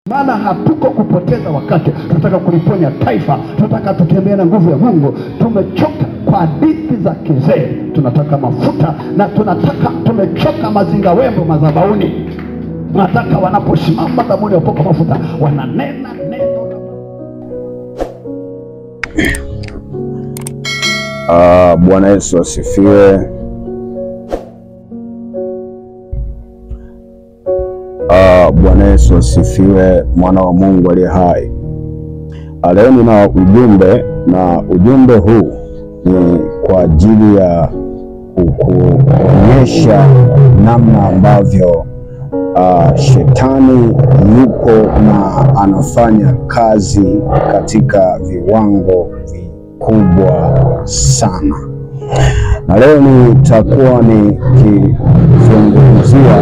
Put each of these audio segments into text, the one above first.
Maana hatuko kupoteza wakati, tunataka kuliponya taifa, tunataka tutembee na nguvu ya Mungu. Tumechoka kwa hadithi za kizee, tunataka mafuta, na tumechoka mazinga wembo madhabahuni. Tunataka wanaposimama madhabahuni wapoko mafuta, wananena neno. Bwana Yesu asifiwe. Bwana Yesu asifiwe, mwana wa Mungu aliye hai. Leo nina ujumbe, na ujumbe huu ni kwa ajili ya kuonyesha namna ambavyo shetani yuko na anafanya kazi katika viwango vikubwa sana. Na leo nitakuwa nikizungumzia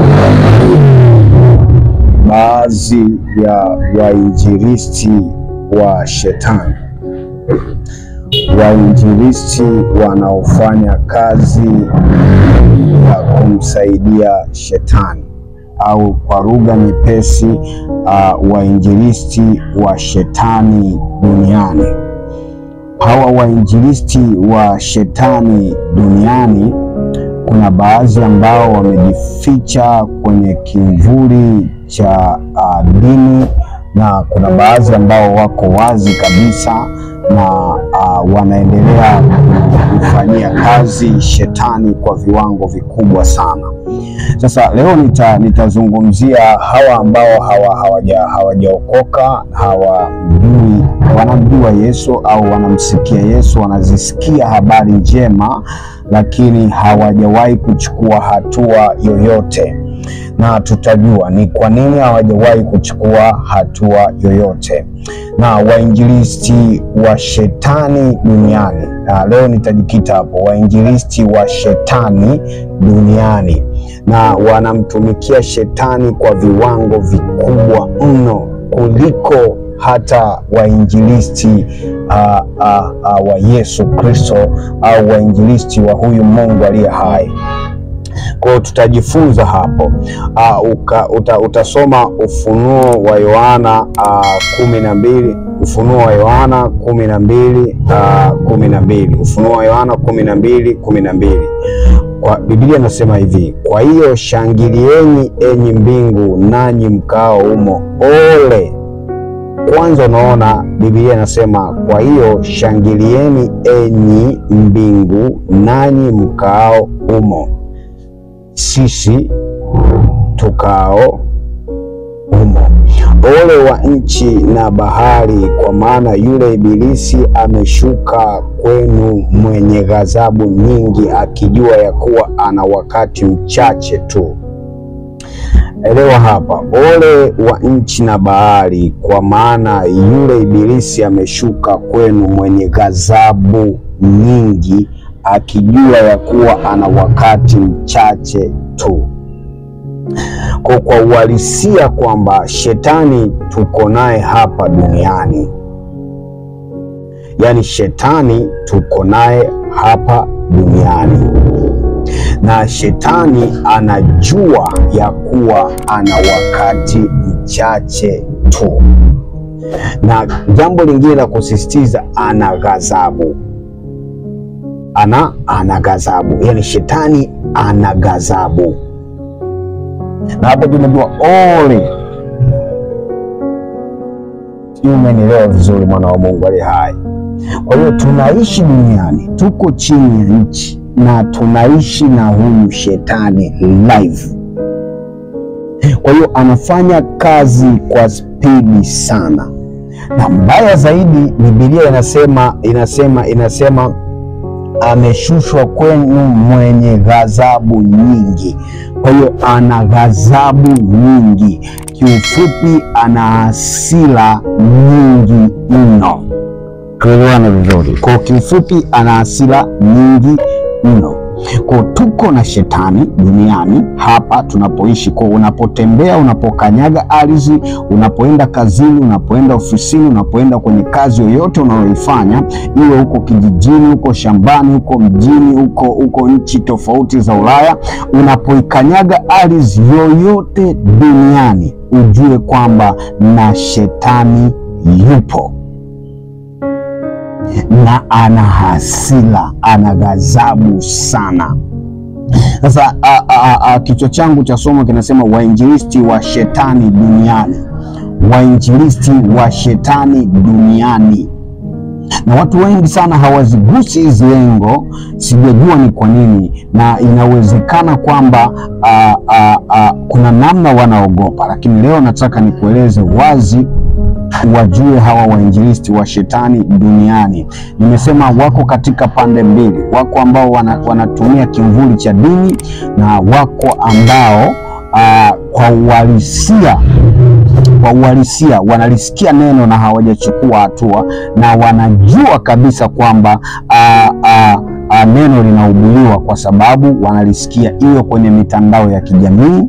baadhi ya wainjilisti wa shetani, wainjilisti wanaofanya kazi ya kumsaidia shetani, au kwa lugha nyepesi wainjilisti wa shetani duniani. Hawa wainjilisti wa shetani duniani, kuna baadhi ambao wamejificha kwenye kimvuli cha dini, na kuna baadhi ambao wako wazi kabisa na wanaendelea kufanyia kazi shetani kwa viwango vikubwa sana. Sasa leo nitazungumzia hawa ambao hawajaokoka, wanamjua Yesu au wanamsikia Yesu, wanazisikia habari njema, lakini hawajawahi kuchukua hatua yoyote. Na tutajua ni kwa nini hawajawahi kuchukua hatua yoyote. Na wainjilisti wa shetani duniani, na leo nitajikita hapo, wainjilisti wa shetani duniani, na wanamtumikia shetani kwa viwango vikubwa mno kuliko hata wainjilisti wa Yesu Kristo au wainjilisti wa huyu Mungu aliye hai. Kwa hiyo tutajifunza hapo. Utasoma Ufunuo wa Yohana 12, Ufunuo wa Yohana 12:12, Ufunuo wa Yohana 12:12. Kwa Biblia inasema hivi: kwa hiyo shangilieni enyi mbingu, nanyi mkao humo. Ole! Kwanza unaona Biblia inasema kwa hiyo shangilieni enyi mbingu, nanyi mkao humo. Sisi tukao humo. Ole wa nchi na bahari, kwa maana yule ibilisi ameshuka kwenu mwenye ghadhabu nyingi, akijua ya kuwa ana wakati mchache tu. Elewa hapa, ole wa nchi na bahari, kwa maana yule ibilisi ameshuka kwenu mwenye ghadhabu nyingi, akijua ya kuwa ana wakati mchache tu. Kwa uhalisia kwamba shetani tuko naye hapa duniani, yani shetani tuko naye hapa duniani, na shetani anajua ya kuwa ana wakati mchache tu. Na jambo lingine la kusisitiza, ana ghadhabu. Ana ghadhabu, yani shetani ana ghadhabu. Na hapo tunajua ole. Umenielewa vizuri, mwana wa Mungu aliye hai. Kwa hiyo tunaishi duniani, tuko chini ya nchi, na tunaishi na huyu shetani live. Kwa hiyo anafanya kazi kwa spidi sana, na mbaya zaidi Biblia inasema ameshushwa kwenu mwenye ghadhabu nyingi. Kwa hiyo ana ghadhabu nyingi, kiufupi ana hasira nyingi mno. Kuelewana vizuri? Kwa kiufupi ana hasira nyingi mno. Kwa tuko na shetani duniani hapa tunapoishi. Kwa unapotembea, unapokanyaga ardhi, unapoenda kazini, unapoenda ofisini, unapoenda kwenye kazi yoyote unayoifanya, iwe huko kijijini, huko shambani, huko mjini, huko nchi tofauti za Ulaya, unapoikanyaga ardhi yoyote duniani, ujue kwamba na shetani yupo na ana hasira, ana ghadhabu sana. Sasa kichwa changu cha somo kinasema wainjilisti wa shetani duniani. Wainjilisti wa shetani duniani. Na watu wengi sana hawazigusi hizi lengo, sijajua ni kwa nini, na inawezekana kwamba kuna namna wanaogopa, lakini leo nataka nikueleze wazi wajue hawa wainjilisti wa shetani duniani. Nimesema wako katika pande mbili. Wako ambao wanatumia kimvuli cha dini, na wako ambao kwa uhalisia wanalisikia neno na hawajachukua hatua, na wanajua kabisa kwamba neno linahubiriwa kwa sababu wanalisikia, iwe kwenye mitandao ya kijamii,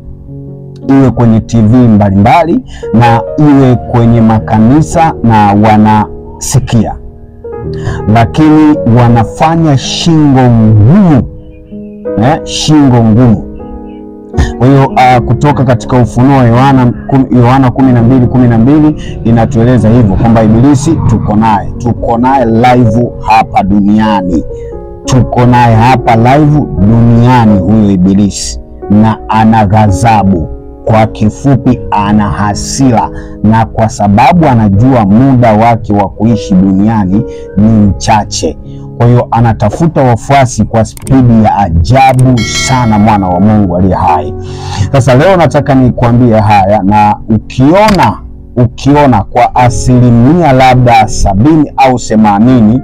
iwe kwenye TV mbalimbali, na iwe kwenye makanisa, na wanasikia, lakini wanafanya shingo ngumu, shingo ngumu. Kwa hiyo kutoka katika Ufunuo Yohana 12:12 inatueleza hivyo kwamba Ibilisi tuko naye live hapa duniani, tuko naye hapa live duniani huyo Ibilisi, na ana ghadhabu. Kwa kifupi, ana hasira, na kwa sababu anajua muda wake wa kuishi duniani ni mchache, kwa hiyo anatafuta wafuasi kwa spidi ya ajabu sana, mwana wa Mungu aliye hai. Sasa leo nataka nikuambie haya, na ukiona kwa asilimia labda 70 au 80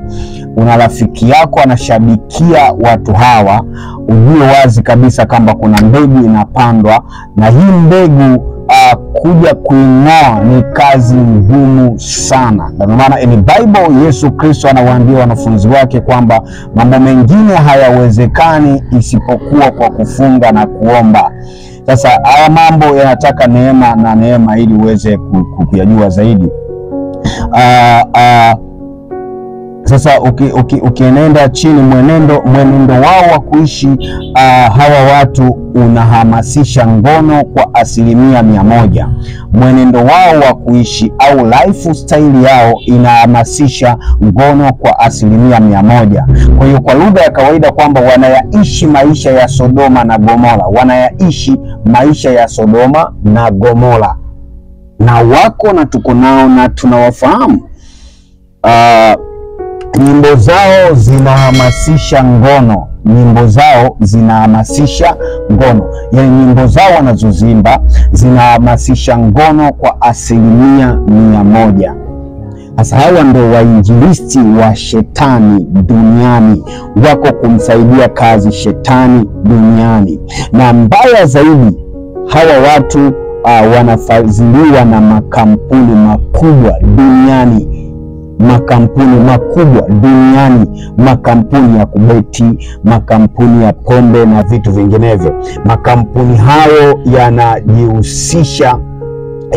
una rafiki yako anashabikia watu hawa, ujue wazi kabisa kwamba kuna mbegu inapandwa, na hii mbegu kuja kuing'oa ni kazi ngumu sana. Ndio maana in Bible Yesu Kristo anawaambia wanafunzi wake kwamba mambo mengine hayawezekani isipokuwa kwa kufunga na kuomba. Sasa haya mambo yanataka neema na neema ili uweze kuyajua zaidi. Sasa ukienenda chini mwenendo wao wa kuishi hawa watu unahamasisha ngono kwa 100%. Mwenendo wao wa kuishi au lifestyle yao inahamasisha ngono kwa 100%. Kwa hiyo kwa lugha ya kawaida kwamba wanayaishi maisha ya Sodoma na Gomora, wanayaishi maisha ya Sodoma na Gomora, na wako na tuko nao na tunawafahamu. Nyimbo zao zinahamasisha ngono, nyimbo zao zinahamasisha ngono, yaani nyimbo zao wanazozimba zinahamasisha ngono kwa 100%. Sasa hawa ndio wainjilisti wa shetani duniani, wako kumsaidia kazi shetani duniani. Na mbaya zaidi, hawa watu wanafadhiliwa na makampuni makubwa duniani, makampuni makubwa duniani, makampuni ya kubeti, makampuni ya pombe na vitu vinginevyo. Makampuni hayo yanajihusisha,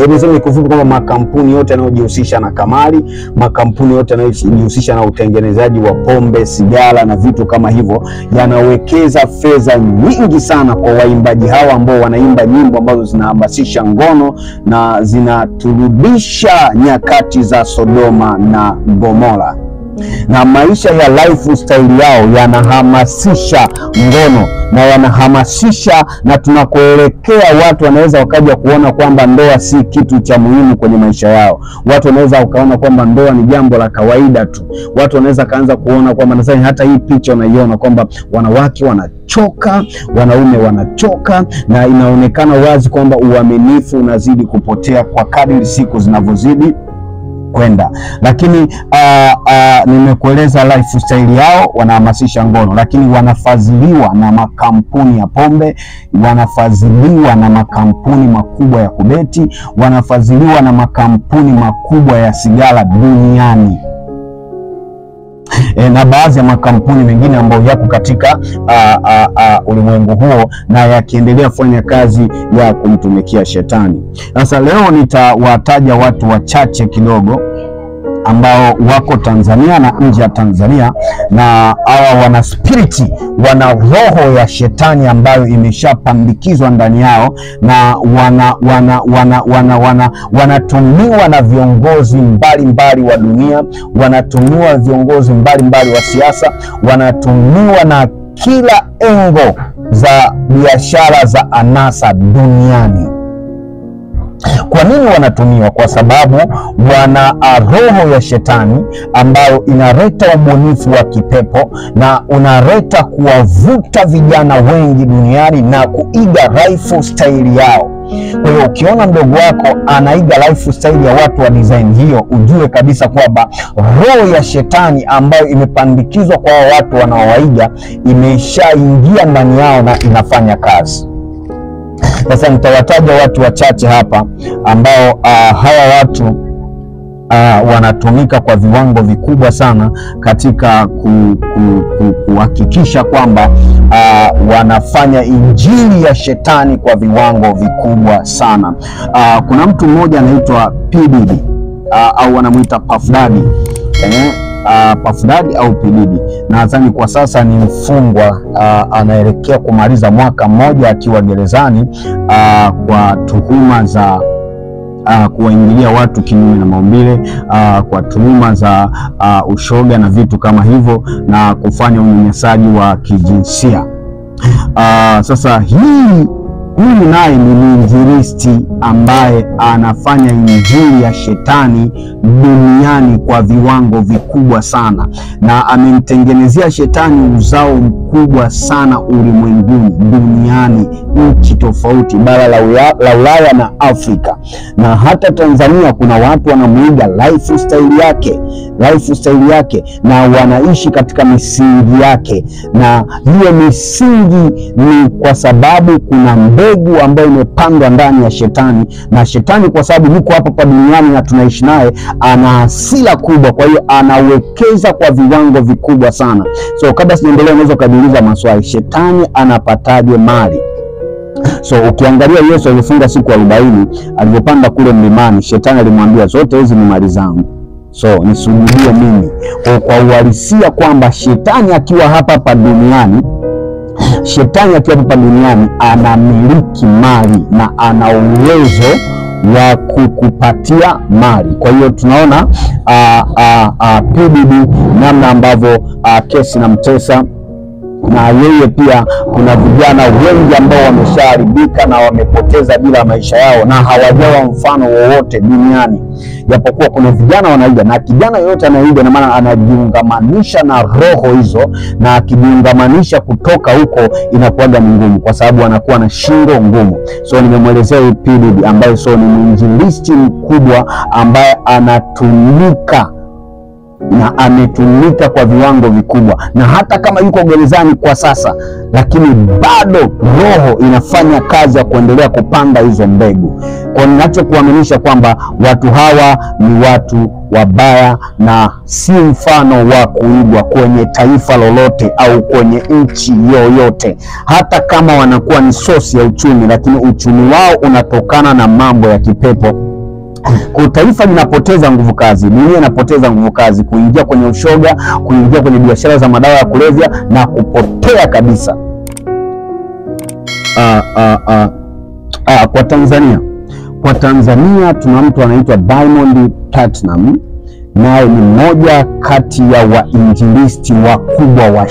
niseme kifupi kwamba makampuni yote yanayojihusisha na kamari, makampuni yote yanayojihusisha na utengenezaji wa pombe, sigara na vitu kama hivyo, yanawekeza fedha nyingi sana kwa waimbaji hawa ambao wanaimba nyimbo ambazo zinahamasisha ngono na zinaturudisha nyakati za Sodoma na Gomora. Na maisha ya lifestyle yao yanahamasisha ngono na yanahamasisha, na tunakoelekea watu wanaweza wakaja kuona kwamba ndoa si kitu cha muhimu kwenye maisha yao. Watu wanaweza wakaona kwamba ndoa ni jambo la kawaida tu. Watu wanaweza kaanza kuona kwamba nasema, hata hii picha unaiona kwamba wanawake wanachoka, wanaume wanachoka, na inaonekana wazi kwamba uaminifu unazidi kupotea kwa kadri siku zinavyozidi kwenda. Lakini nimekueleza lifestyle yao, wanahamasisha ngono, lakini wanafadhiliwa na makampuni ya pombe, wanafadhiliwa na makampuni makubwa ya kubeti, wanafadhiliwa na makampuni makubwa ya sigara duniani. na baadhi ya makampuni mengine ambayo yako katika ulimwengu huo na yakiendelea kufanya kazi ya kumtumikia shetani. Sasa leo nitawataja watu wachache kidogo ambao wako Tanzania na nje ya Tanzania, na hawa wana spiriti, wana roho ya shetani ambayo imeshapandikizwa ndani yao, na wanatumiwa na viongozi mbalimbali wa dunia, wanatumiwa viongozi mbalimbali wa siasa, wanatumiwa na kila engo za biashara za anasa duniani. Kwa nini wanatumiwa? Kwa sababu wana roho ya shetani ambayo inaleta ubunifu wa kipepo na unaleta kuwavuta vijana wengi duniani na kuiga lifestyle yao. Kwa hiyo ukiona mdogo wako anaiga lifestyle ya watu wa design hiyo, ujue kabisa kwamba roho ya shetani ambayo imepandikizwa kwa watu wanaowaiga imeshaingia ndani yao na inafanya kazi. Sasa nitawataja watu wachache hapa ambao hawa watu wanatumika kwa viwango vikubwa sana katika kuhakikisha kwamba wanafanya injili ya shetani kwa viwango vikubwa sana. Kuna mtu mmoja anaitwa P Diddy au wanamuita Puff Daddy. Puff Daddy au P Diddy, nadhani kwa sasa ni mfungwa, anaelekea kumaliza mwaka mmoja akiwa gerezani kwa tuhuma za kuwaingilia watu kinyume na maumbile, kwa tuhuma za ushoga na vitu kama hivyo, na kufanya unyanyasaji wa kijinsia. Sasa huyu naye ni mwinjilisti ambaye anafanya injili ya shetani duniani kwa viwango vikubwa sana, na amemtengenezea shetani uzao mkubwa sana ulimwenguni, duniani, nchi tofauti, bara la Ulaya na Afrika, na hata Tanzania kuna watu wanamuiga lifestyle yake na wanaishi katika misingi yake. Na hiyo misingi ni kwa sababu kuna mbegu ambayo imepandwa ndani ya shetani, na shetani kwa sababu yuko hapa duniani na tunaishi naye, ana hasira kubwa, kwa hiyo anawekeza kwa viwango vikubwa sana. So kabla sijaendelea, unaweza kujiuliza maswali, shetani anapataje mali? So ukiangalia Yesu alifunga siku 40, alipopanda kule mlimani, shetani alimwambia zote hizi ni mali zangu, so nisujudie mimi. Kwa uhalisia kwamba shetani akiwa hapa duniani, anamiliki mali na ana uwezo wa kukupatia mali. Kwa hiyo tunaona P Diddy namna ambavyo kesi na mtesa, na yeye pia kuna vijana wengi ambao wameshaharibika na wamepoteza bila maisha yao na hawajawa mfano wowote duniani, japokuwa kuna vijana wanaiga, na kijana yoyote anaiga na maana anajiungamanisha na roho hizo, na akijiungamanisha kutoka huko inakuwaga ni ngumu, kwa sababu anakuwa na shingo ngumu. So nimemwelezea P Diddy ambaye ni mwinjilisti mkubwa ambaye anatumika na ametumika kwa viwango vikubwa, na hata kama yuko gerezani kwa sasa, lakini bado roho inafanya kazi ya kuendelea kupanda hizo mbegu. Kwa ninachokuaminisha kwamba watu hawa ni watu wabaya na si mfano wa kuigwa kwenye taifa lolote au kwenye nchi yoyote, hata kama wanakuwa ni sosi ya uchumi, lakini uchumi wao unatokana na mambo ya kipepo. Kwa taifa linapoteza nguvu kazi, dunia inapoteza nguvu kazi, kuingia kwenye ushoga, kuingia kwenye biashara za madawa ya kulevya na kupotea kabisa. Kwa Tanzania tuna mtu anaitwa Diamond Platinum, naye ni mmoja kati ya wainjilisti wakubwa wa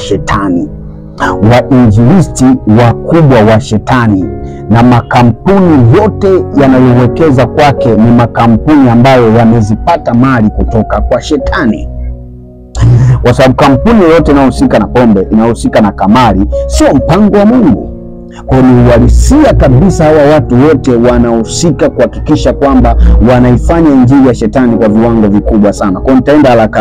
shetani, na makampuni yote yanayowekeza kwake ni makampuni ambayo yamezipata mali kutoka kwa shetani, kwa sababu kampuni yote inayohusika na pombe, inayohusika na kamari, sio mpango wa Mungu. Kwa ni uhalisia kabisa, hawa watu wote wanahusika kuhakikisha kwamba wanaifanya injili ya shetani kwa viwango vikubwa sana. Kwa nitaenda haraka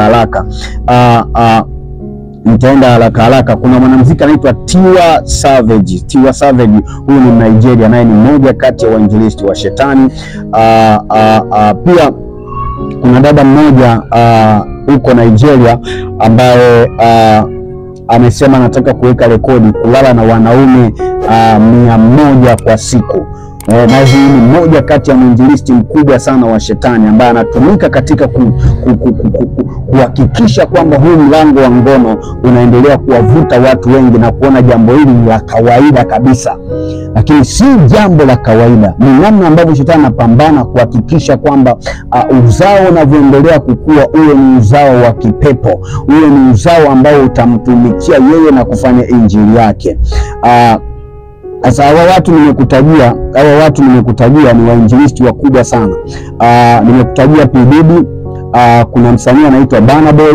haraka. Kuna mwanamuziki anaitwa Tiwa Savage. Huyu ni Nigeria, naye ni mmoja kati ya wainjilisti wa shetani. Pia kuna dada mmoja huko Nigeria ambaye amesema anataka kuweka rekodi kulala na wanaume 100 kwa siku. Na hii ni moja kati ya mwinjilisti mkubwa sana wa shetani ambaye anatumika katika kuhakikisha kwamba huu mlango wa ngono unaendelea kuwavuta watu wengi na kuona jambo hili la kawaida kabisa. Lakini si jambo la kawaida, ni namna ambavyo shetani anapambana kuhakikisha kwamba uzao unavyoendelea kukua uwe ni uzao wa kipepo, uwe ni uzao ambao utamtumikia yeye na kufanya injili yake. Sasa hawa watu nimekutajia ni wainjilisti wakubwa sana. Nimekutajia P Diddy, kuna msanii anaitwa Burna Boy,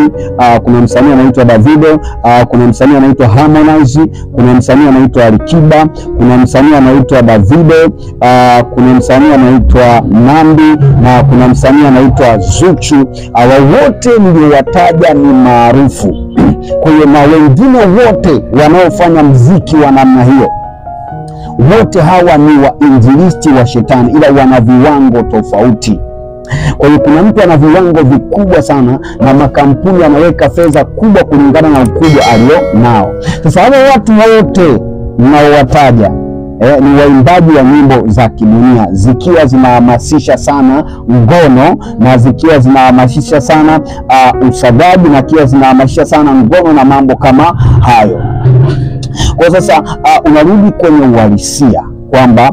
kuna msanii anaitwa Davido, kuna msanii anaitwa Harmonize, kuna msanii anaitwa Alikiba, kuna msanii anaitwa Davido, kuna msanii anaitwa Nandi na kuna msanii anaitwa Zuchu. Hawa wote niliowataja ni maarufu. Kwa hiyo na wengine wote wanaofanya muziki wa namna hiyo, wote hawa ni wainjilisti wa shetani, ila wana viwango tofauti. Kwa hiyo kuna mtu ana viwango vikubwa sana na makampuni yanaweka fedha kubwa kulingana na ukubwa alio nao. Sasa hawa watu wote ninaowataja ni waimbaji wa nyimbo za kidunia, zikiwa zinahamasisha sana ngono na zikiwa zinahamasisha sana usagaji na zikiwa zinahamasisha sana ngono na mambo kama hayo. Kwa sasa unarudi kwenye uhalisia kwamba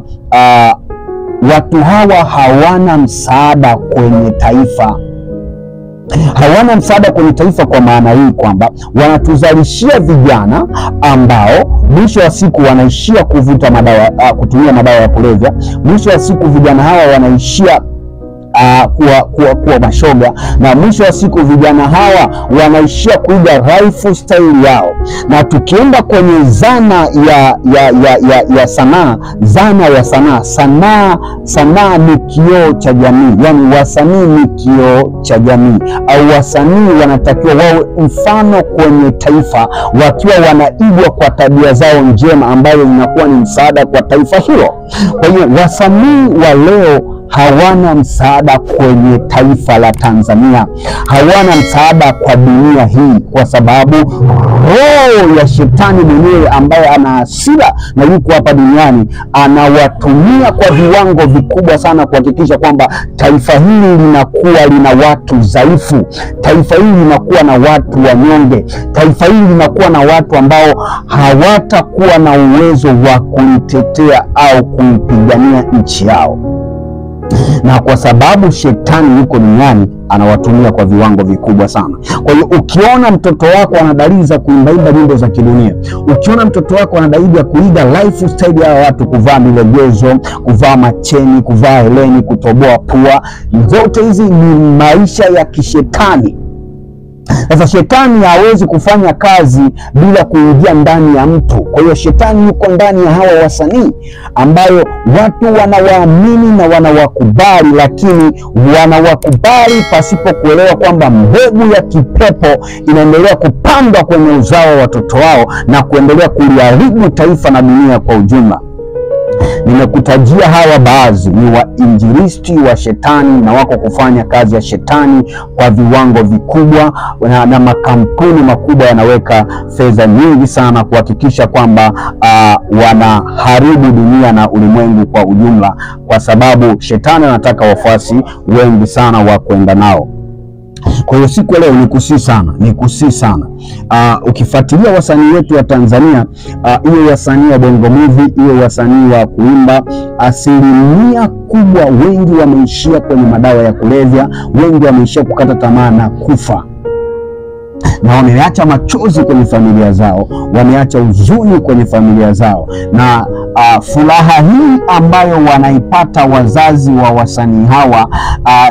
watu hawa hawana msaada kwenye taifa. Hawana msaada kwenye taifa kwa maana hii kwamba wanatuzalishia vijana ambao mwisho wa siku wanaishia kuvuta madawa, kutumia madawa ya kulevya. Mwisho wa siku vijana hawa wanaishia kuwa mashoga, na mwisho wa siku vijana hawa wanaishia kuiga lifestyle yao. Na tukienda kwenye zana ya sanaa, sanaa ni kioo cha jamii, yani wasanii ni kioo cha jamii, au wasanii wanatakiwa wawe mfano kwenye taifa, wakiwa wanaigwa kwa tabia zao njema ambayo inakuwa ni msaada kwa taifa hilo. Kwa hiyo wasanii wa leo hawana msaada kwenye taifa la Tanzania, hawana msaada kwa dunia hii, kwa sababu roho ya shetani mwenyewe ambaye ana hasira na yuko hapa duniani anawatumia kwa viwango vikubwa sana kuhakikisha kwamba taifa hili linakuwa lina watu dhaifu, taifa hili linakuwa na watu wanyonge, taifa hili linakuwa na watu ambao hawatakuwa na uwezo wa kuitetea au kuipigania nchi yao. Na kwa sababu shetani yuko duniani anawatumia kwa viwango vikubwa sana. Kwa hiyo ukiona mtoto wako ana dalili za kuimbaimba nyimbo za kidunia, ukiona mtoto wako ana dalili ya kuiga lifestyle ya watu, kuvaa milegezo, kuvaa macheni, kuvaa heleni, kutoboa pua, zote hizi ni maisha ya kishetani. Sasa shetani hawezi kufanya kazi bila kuingia ndani ya mtu. Kwa hiyo shetani yuko ndani ya hawa wasanii ambayo watu wanawaamini na wanawakubali, lakini wanawakubali pasipo kuelewa kwamba mbegu ya kipepo inaendelea kupandwa kwenye uzao wa watoto wao na kuendelea kuliharibu taifa na dunia kwa ujumla. Nimekutajia hawa baadhi ni wainjilisti wa shetani na wako kufanya kazi ya shetani kwa viwango vikubwa, na makampuni makubwa yanaweka fedha nyingi sana kuhakikisha kwamba wanaharibu dunia na ulimwengu kwa ujumla, kwa sababu shetani anataka wafuasi wengi sana wa kwenda nao. Kwa hiyo siku leo nikusii sana ukifuatilia wasanii wetu wa Tanzania, iwe wasanii wa bongo movie, iwe wasanii wa kuimba, asilimia kubwa wengi wameishia kwenye madawa ya kulevya, wengi wameishia kukata tamaa na kufa, na wameacha machozi kwenye familia zao, wameacha huzuni kwenye familia zao. Na furaha hii ambayo wanaipata wazazi wa wasanii hawa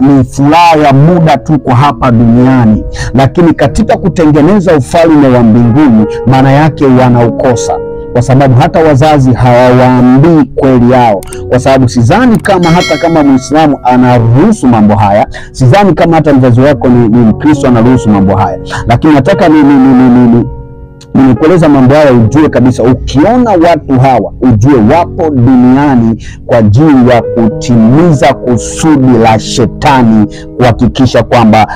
ni furaha ya muda tu kwa hapa duniani, lakini katika kutengeneza ufalme wa mbinguni maana yake wanaukosa, kwa sababu hata wazazi hawawaambii kweli yao. Kwa sababu sidhani kama hata kama Muislamu anaruhusu mambo haya, sidhani kama hata mzazi wako ni Mkristo anaruhusu mambo haya, lakini nataka nimekueleza mambo haya ujue kabisa, ukiona watu hawa ujue wapo duniani kwa ajili ya kutimiza kusudi la shetani, kuhakikisha kwamba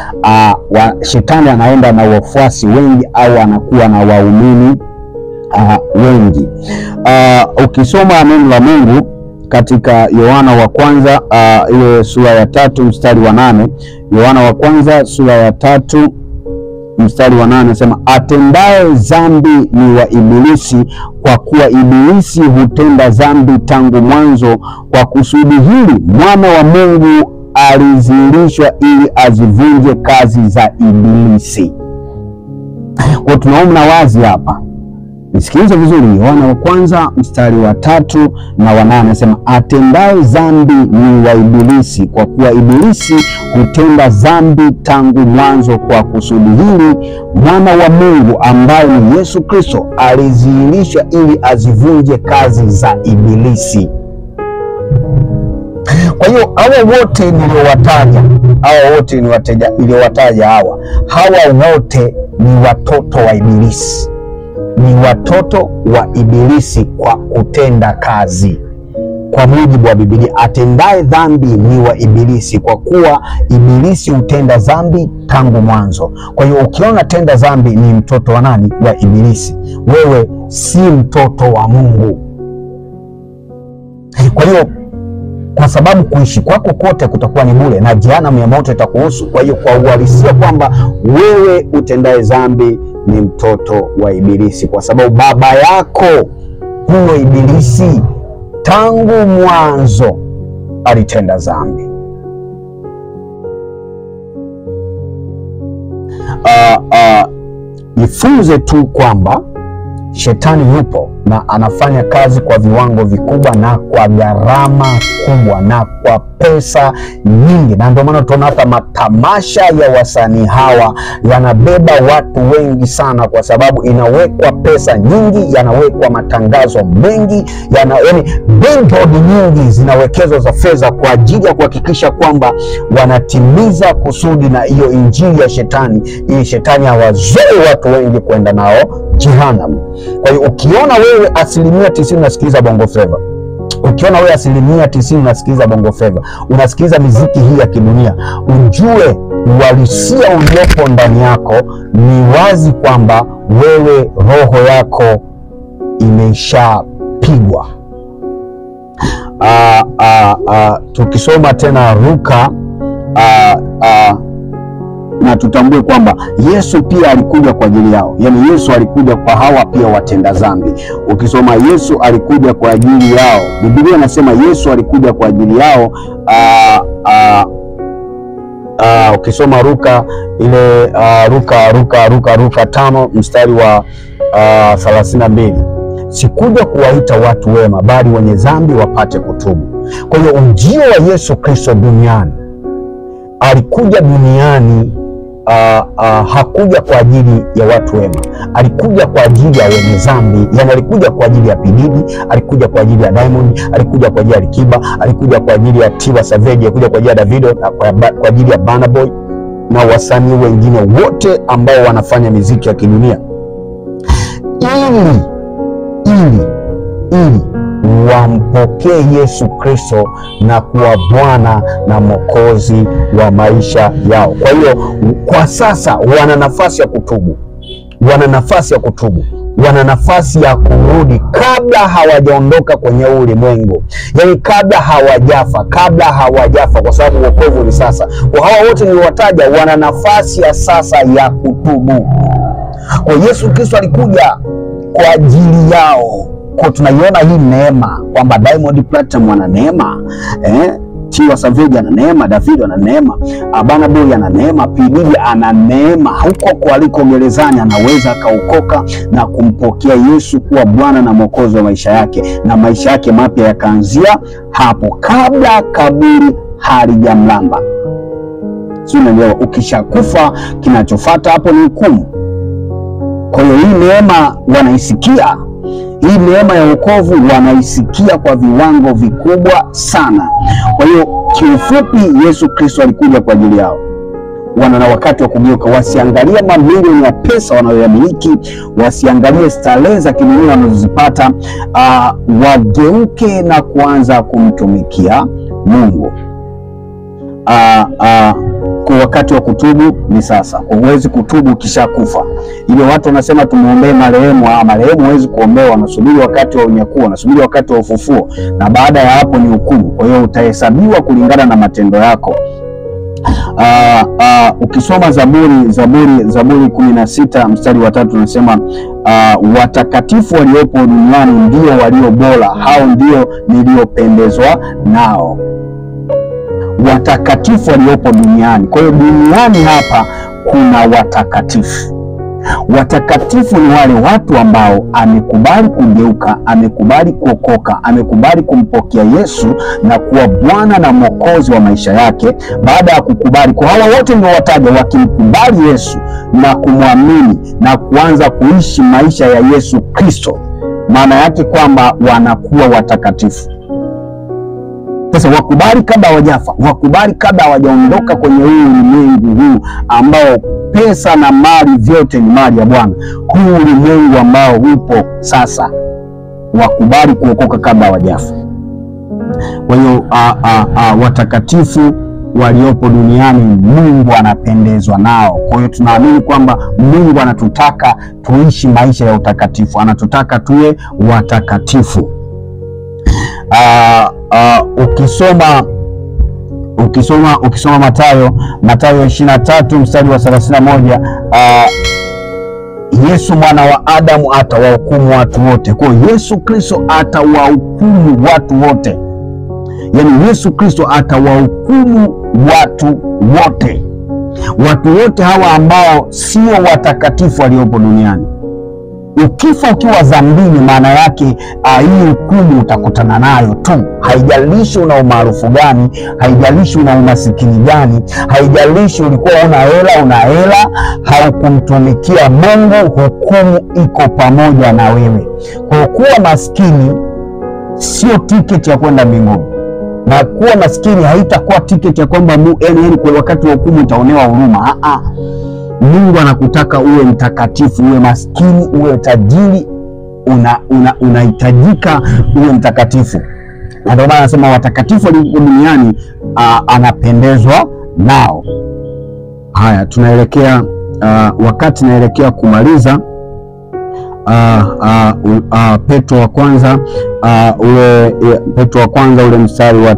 shetani anaenda na wafuasi wengi au anakuwa na waumini wengi. Ukisoma neno la Mungu katika Yohana wa kwanza ile sura ya 3 mstari wa 8, Yohana wa kwanza sura ya 3 mstari wa 8 anasema, atendaye dhambi ni wa Ibilisi, kwa kuwa Ibilisi hutenda dhambi tangu mwanzo. Kwa kusudi hili mwana wa Mungu alizihirishwa ili azivunje kazi za Ibilisi. Kwa tunaona wazi hapa, nisikilize vizuri, Yohana wa kwanza mstari wa 3 na wa 8 anasema, atendaye dhambi ni wa Ibilisi, kwa kuwa Ibilisi hutenda dhambi tangu mwanzo. Kwa kusudi hili mwana wa Mungu ambaye ni Yesu Kristo alizihirishwa ili azivunje kazi za Ibilisi. Kwa hiyo hawa wote niliowataja, hawa wote ni watoto wa Ibilisi, ni watoto wa Ibilisi kwa kutenda kazi. Kwa mujibu wa Biblia, atendaye dhambi ni wa Ibilisi, kwa kuwa Ibilisi hutenda dhambi tangu mwanzo. Kwa hiyo ukiona tenda dhambi ni mtoto wa nani? Wa Ibilisi. Wewe si mtoto wa Mungu. Kwa hiyo kwa sababu kuishi kwako kote kutakuwa ni bure na jehanamu ya moto itakuhusu. Kwa hiyo kwa uhalisia kwamba wewe utendaye dhambi ni mtoto wa Ibilisi, kwa sababu baba yako huyo Ibilisi tangu mwanzo alitenda dhambi. Jifunze tu kwamba shetani yupo na anafanya kazi kwa viwango vikubwa na kwa gharama kubwa na kwa pesa nyingi, na ndio maana tunaona hata matamasha ya wasanii hawa yanabeba watu wengi sana, kwa sababu inawekwa pesa nyingi, yanawekwa matangazo mengi, yani billboard nyingi zinawekezwa za fedha kwa ajili ya kuhakikisha kwamba wanatimiza kusudi na hiyo injili ya shetani, ili shetani awazoe watu wengi kwenda nao jehanamu. Kwa hiyo ukiona wewe 90% unasikiliza Bongo Flava, ukiona wewe 90% unasikiliza Bongo Flava, unasikiliza miziki hii ya kidunia, ujue uhalisia uliopo ndani yako ni wazi kwamba wewe roho yako imeshapigwa. Tukisoma tena Luka na tutambue kwamba Yesu pia alikuja kwa ajili yao. Yaani Yesu alikuja kwa hawa pia watenda dhambi. Ukisoma Yesu alikuja kwa ajili yao, Biblia inasema Yesu alikuja kwa ajili yao. Ukisoma Luka ile Luka 5 mstari wa 32, sikuja kuwaita watu wema bali wenye dhambi wapate kutubu. Kwa hiyo ujio wa Yesu Kristo duniani, alikuja duniani hakuja kwa ajili ya watu wema, alikuja kwa ajili ya wenye dhambi. Yani alikuja kwa ajili ya Pididi, alikuja kwa ajili ya Diamond, alikuja kwa ajili ya Alikiba, alikuja kwa ajili ya Tiwa Savage, alikuja kwa ajili ya Davido, kwa ajili ya Burna Boy na wasanii wengine wote ambao wanafanya muziki ya kidunia, ili wampokee Yesu Kristo na kuwa Bwana na Mwokozi wa maisha yao. Kwa hiyo kwa sasa wana nafasi ya kutubu, wana nafasi ya kurudi kabla hawajaondoka kwenye ulimwengu, yani kabla hawajafa, kwa sababu wokovu ni sasa. Kwa hawa wote niliowataja wana nafasi ya sasa ya kutubu. Kwa Yesu Kristo alikuja kwa ajili yao. Kwa tunaiona hii neema kwamba Diamond Platinum ana neema, Tiwa Savage ana neema, Davido ana neema, Burna Boy ana neema, Pididi ana neema. Huko kwa aliko gerezani anaweza akaokoka na kumpokea Yesu kuwa Bwana na Mwokozi wa maisha yake, na maisha yake mapya yakaanzia hapo kabla kaburi halijamlamba. Sio, unaelewa? Ukishakufa kinachofuata hapo ni hukumu. Kwa hiyo hii neema wanaisikia, hii neema ya wokovu wanaisikia kwa viwango vikubwa sana. Kwa hiyo kiufupi, Yesu Kristo alikuja kwa ajili yao. wana na wakati wa kugeuka. Wasiangalie mamilioni ya pesa wanayoyamiliki, wasiangalie starehe za kidunia wanazozipata, wageuke na kuanza kumtumikia Mungu. Kwa wakati wa kutubu ni sasa. Huwezi kutubu kisha kufa. Ile watu wanasema tumuombee marehemu. Marehemu huwezi kuombewa, wanasubiri wakati wa unyakuo, wanasubiri wakati wa ufufuo, na baada ya hapo ni hukumu. Kwa hiyo utahesabiwa kulingana na matendo yako. Ukisoma Zaburi 16 mstari wa 3 unasema watakatifu waliopo duniani ndio walio bora, hao ndio niliopendezwa nao. Watakatifu waliopo duniani. Kwa hiyo duniani hapa kuna watakatifu. Watakatifu ni wale watu ambao amekubali kugeuka, amekubali kuokoka, amekubali kumpokea Yesu na kuwa Bwana na Mwokozi wa maisha yake. Baada ya kukubali, kwa hawa wote niliowataja, wakimkubali Yesu na kumwamini na kuanza kuishi maisha ya Yesu Kristo, maana yake kwamba wanakuwa watakatifu. Sasa wakubali kabla hawajafa, wakubali kabla hawajaondoka kwenye huu ulimwengu huu ambao pesa na mali vyote ni mali ya Bwana. Huu ulimwengu ambao upo sasa, wakubali kuokoka kabla hawajafa. Kwa hiyo watakatifu waliopo duniani Mungu anapendezwa nao. Kwa hiyo tunaamini kwamba Mungu anatutaka tuishi maisha ya utakatifu, anatutaka tuwe watakatifu. Ukisoma Mathayo 23 mstari wa 31, Yesu mwana wa Adamu atawahukumu watu wote. Kwa hiyo Yesu Kristo atawahukumu watu wote. Yaani Yesu Kristo atawahukumu watu wote. Watu wote hawa ambao sio watakatifu waliopo duniani. Ukifa ukiwa dhambini, maana yake hii hukumu utakutana nayo tu. Haijalishi una umaarufu gani, haijalishi una umasikini gani, haijalishi ulikuwa una hela, haukumtumikia Mungu, hukumu iko pamoja na wewe. Kwa kuwa maskini sio tiketi ya kwenda mbinguni, na kuwa maskini haitakuwa tiketi ya kwamba kwa wakati wa hukumu utaonewa huruma. Mungu anakutaka uwe mtakatifu, uwe maskini, uwe tajiri, unahitajika uwe mtakatifu. Na ndio maana anasema watakatifu walio duniani anapendezwa nao. Haya, tunaelekea wakati naelekea kumaliza. Petro wa kwanza ule mstari wa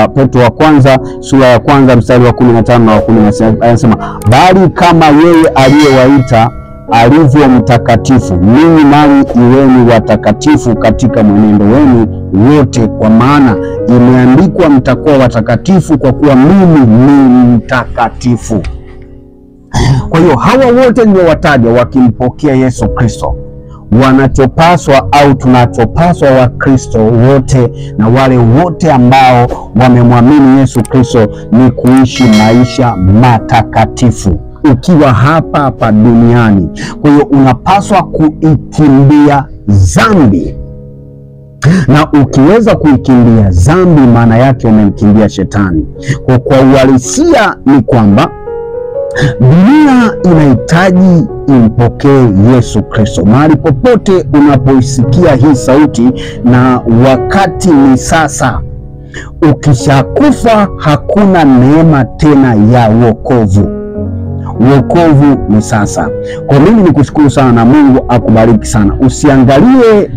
Petro wa kwanza sura ya kwanza mstari wa 15 na 16 anasema, bali kama yeye aliyewaita alivyo mtakatifu, ninyi nanyi iweni watakatifu katika mwenendo wenu wote, kwa maana imeandikwa, mtakuwa watakatifu kwa kuwa mimi ni mtakatifu. Kwa hiyo hawa wote niliowataja wakimpokea Yesu Kristo, wanachopaswa au tunachopaswa Wakristo wote na wale wote ambao wamemwamini Yesu Kristo ni kuishi maisha matakatifu ukiwa hapa duniani. Kwa hiyo unapaswa kuikimbia dhambi, na ukiweza kuikimbia dhambi, maana yake umemkimbia shetani. Kwa uhalisia ni kwamba dunia inahitaji impokee Yesu Kristo. Mahali popote unapoisikia hii sauti, na wakati ni sasa. Ukishakufa hakuna neema tena ya wokovu. Wokovu ni sasa. Kwa mimi nikushukuru sana na Mungu akubariki sana. Usiangalie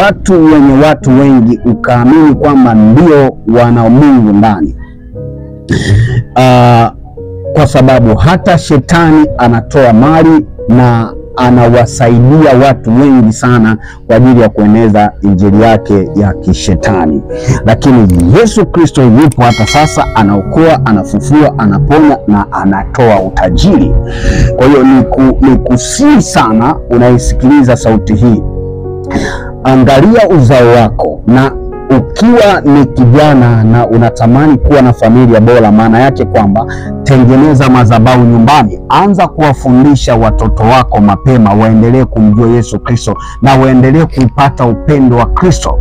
watu wenye watu wengi ukaamini kwamba ndio wana Mungu ndani. Kwa sababu hata shetani anatoa mali na anawasaidia watu wengi sana kwa ajili ya kueneza injili yake ya kishetani. Lakini Yesu Kristo yupo hata sasa, anaokoa, anafufua, anaponya na anatoa utajiri. Kwa hiyo nikusii sana unaisikiliza sauti hii, angalia uzao wako, na ukiwa ni kijana na unatamani kuwa na familia bora, maana yake kwamba tengeneza madhabahu nyumbani. Anza kuwafundisha watoto wako mapema waendelee kumjua Yesu Kristo na waendelee kupata upendo wa Kristo.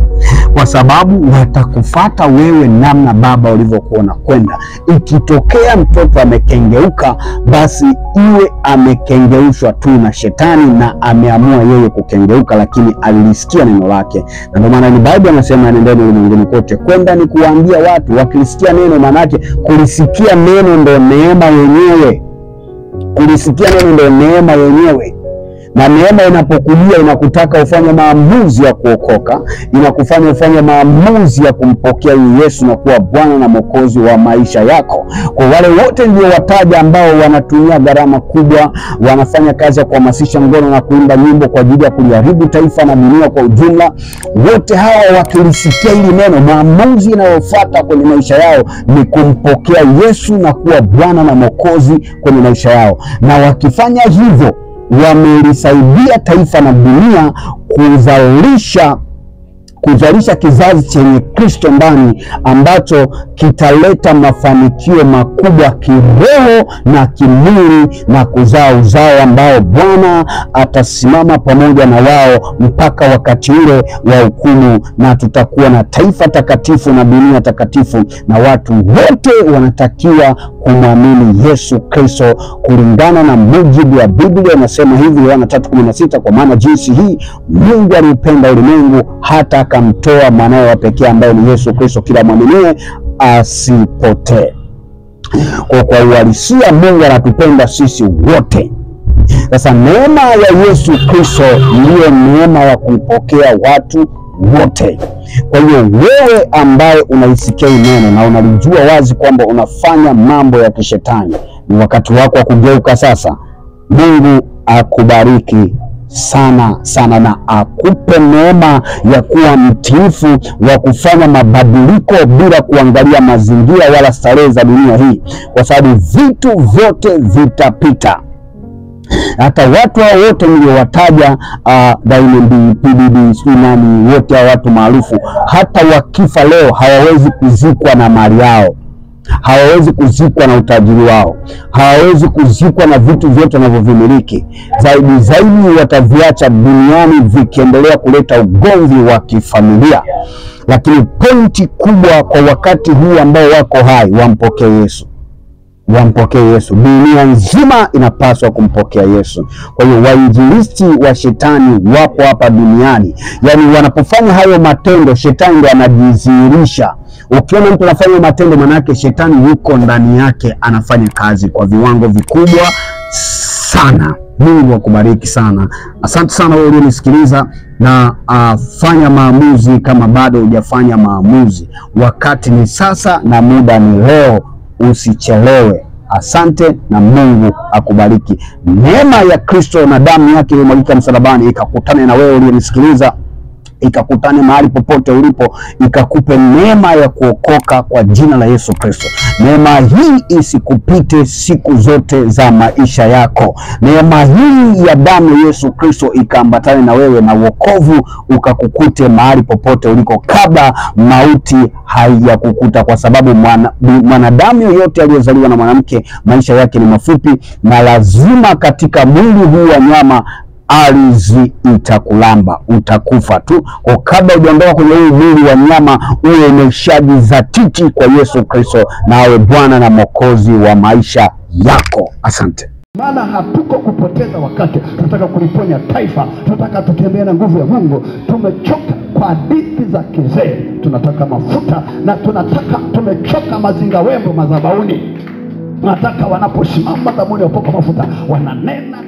kwa sababu watakufata wewe namna Baba ulivyokuwa unakwenda. Ikitokea mtoto amekengeuka, basi iwe amekengeushwa tu na shetani na ameamua yeye kukengeuka, lakini alilisikia neno lake. Na ndio maana Biblia inasema nendeni ulimwenguni kote. Kwenda ni kuwaambia watu, wakilisikia neno, maana yake kulisikia neno ndio neema yenyewe. Kulisikia neno ndio neema yenyewe. Na neema inapokujia inakutaka ufanye maamuzi ya kuokoka, inakufanya ufanye maamuzi ya kumpokea Yesu na kuwa Bwana na Mwokozi wa maisha yako. Kwa wale wote niliowataja ambao wanatumia gharama kubwa, wanafanya kazi ya kuhamasisha ngono na kuimba nyimbo kwa ajili ya kuliharibu taifa na dunia kwa ujumla, wote hawa wakilisikia hili neno, maamuzi inayofuata kwenye maisha yao ni kumpokea Yesu na kuwa Bwana na Mwokozi kwenye maisha yao. Na wakifanya hivyo, wamelisaidia taifa na dunia kuzalisha kizazi chenye Kristo ndani, ambacho kitaleta mafanikio makubwa kiroho na kimwili, na kuzaa uzao ambao Bwana atasimama pamoja na wao mpaka wakati ule wa hukumu, na tutakuwa na taifa takatifu na dunia takatifu, na watu wote wanatakiwa kumwamini Yesu Kristo kulingana na mujibu wa Biblia. Inasema hivi Yohana 3:16, kwa maana jinsi hii Mungu aliupenda ulimwengu hata akamtoa mwanawe wa pekee ambaye ni Yesu Kristo, kila mwaminiye asipotee. Kwa uhalisia Mungu anatupenda sisi wote. Sasa neema ya Yesu Kristo ndiyo neema ya kuipokea watu wote. Kwa hiyo wewe ambaye unaisikia neno na unalijua wazi kwamba unafanya mambo ya kishetani, ni wakati wako wa kugeuka sasa. Mungu akubariki sana sana, na akupe neema ya kuwa mtiifu, wa kufanya mabadiliko bila kuangalia mazingira wala starehe za dunia hii, kwa sababu vitu vyote vitapita. Hata watu hao wote niliowataja, Diamond, PDD, Sunani, wote hao watu maarufu, hata wakifa leo hawawezi kuzikwa na mali yao, hawawezi kuzikwa na utajiri wao, hawawezi kuzikwa na vitu vyote wanavyovimiliki. Zaidi wataviacha duniani vikiendelea kuleta ugomvi wa kifamilia. Lakini pointi kubwa kwa wakati huu ambao wako hai, wampokee Yesu. Wampokee Yesu. Dunia nzima inapaswa kumpokea Yesu. Kwa hiyo wainjilisti wa shetani wapo hapa duniani. Yaani wanapofanya hayo matendo, shetani ndiye anajidhihirisha. Ukiona mtu anafanya matendo, maana yake shetani yuko ndani yake, anafanya kazi kwa viwango vikubwa sana. Mungu akubariki sana. Asante sana wewe ulionisikiliza, na fanya maamuzi kama bado hujafanya maamuzi. Wakati ni sasa na muda ni leo. Usichelewe. Asante na Mungu akubariki. Neema ya Kristo na damu yake iliyomwagika msalabani ikakutane na wewe uliyenisikiliza, ikakutane mahali popote ulipo, ikakupe neema ya kuokoka kwa jina la Yesu Kristo. Neema hii isikupite siku zote za maisha yako. Neema hii ya damu ya Yesu Kristo ikaambatane na wewe, na wokovu ukakukute mahali popote uliko kabla mauti haijakukuta, kwa sababu mwanadamu yoyote aliyezaliwa na mwanamke maisha yake ni mafupi, na lazima katika mwili huu wa nyama ardhi itakulamba, utakufa tu. Kwa kabla hujaondoka kwenye huu mwili wa nyama, uwe umeshajizatiti kwa Yesu Kristo, na awe Bwana na Mwokozi wa maisha yako. Asante. Maana hatuko kupoteza wakati, tunataka kuliponya taifa, tunataka tutembee na nguvu ya Mungu. Tumechoka kwa hadithi za kizee, tunataka mafuta, na tumechoka mazinga wembo madhabahuni. Tunataka wanaposimama madhabahuni wapoko mafuta, wananena